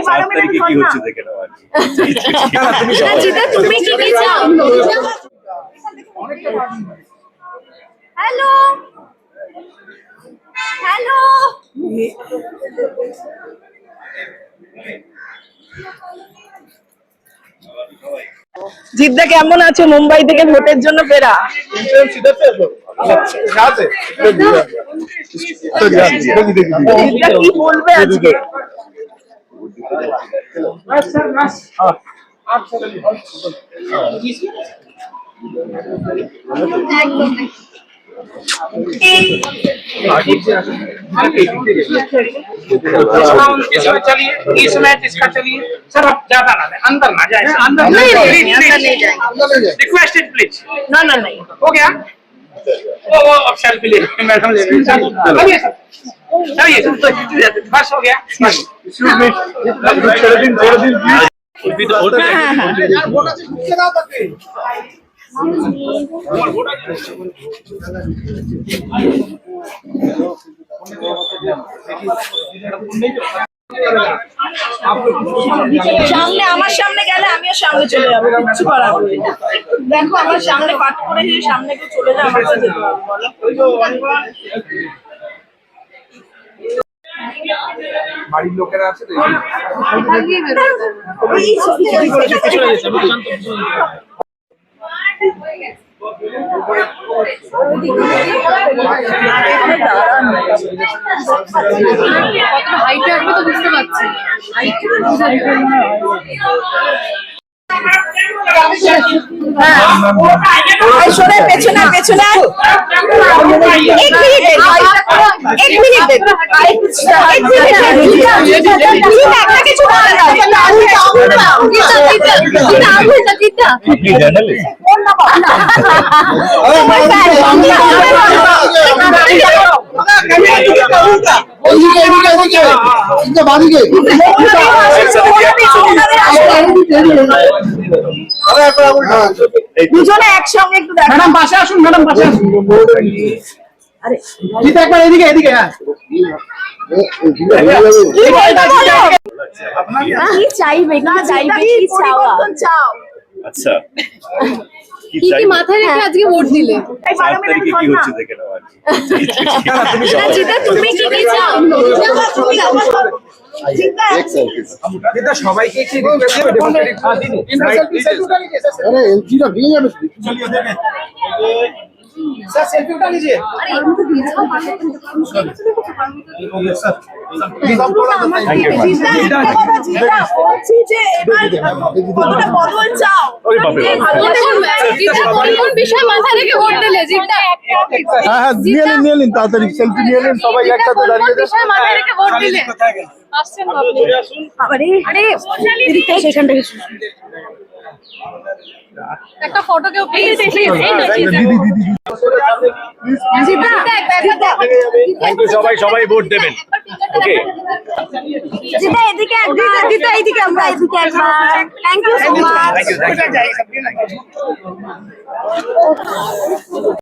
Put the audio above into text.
4 তারিখে কি হচ্ছে দেখে নাও আর কি। তুমি কি কি চাও? হ্যালো হ্যালো জিদ্দা কেমন আছো? মুম্বাই থেকে ভোটের জন্য ফেরা। জিদ্দা কি বলবে আজকে? चलिए इसमें इसका चलिए सर, आप ज्यादा ना अंदर ना जाए, अंदर नहीं जाएंगे। Requested please. ना ना नहीं हो गया वो अब सेल्फी ले मैडम ले चलिए सर, चलिए बस हो गया बस। সামনে আমার সামনে গেলে আমিও সামনে চলে যাবো, কিছু করার নেই। দেখো আমার সামনে পাঠ করে সামনে কেউ চলে যায়, আমার কাছে যেতে হবে বলো। বাড়ির লোকেরা আছে তো হাইটে আসবে তো বুঝতে পারছি। শোনে পেছনে পেছনে এক মিনিট কিছু বলে না। আপনি জার্নালিস্ট? দুজনে একসঙ্গে একটু দেখো। ম্যাডাম পাশে আসুন, ম্যাডাম পাশে আসুন। আরে জিত একবার এদিকে এদিকে। হ্যাঁ কি চাইবে? কি চাইবে? কি চাওয়া? চাও আচ্ছা, কি কি কি মাথায় রেখে আজকে ভোট দিলে? 4 তারিখে কি হচ্ছে দেখে নাও আর কি। জিদ্দা তুমি কি কি চাও? এটা সবাইকে কি রিকোয়েস্ট করে ডেমোক্রেটিক আরে এলজিটা ভেঙে যাবে सर सेल्फी उठा लीजिए। আরে আমি তো বিছাও পাশে বদল চাও। ওরে বাপরে জিদ্দা কোন কোন বিষয় মাথায় রেখে ভোট দিলে? জিদ্দা হ্যাঁ নিয়ে নিন তাড়াতাড়ি সেলফি নিয়ে নিন সবাই একসাথে দাঁড়িয়ে বিষয় মাথায় রেখে ভোট দিলে? আসছেন আপনি? আরে আরে সেখান থেকে একটা ফটো কেউ প্লিজ প্লিজ। এই না জিদ্দা জিদ্দা থ্যাংক ইউ সবাই ভোট দেবেন। ওকে জিদ্দা এদিকে একবার, জিদ্দা এইদিকে, আমরা এদিকে একবার। Thank you so much. Thank you.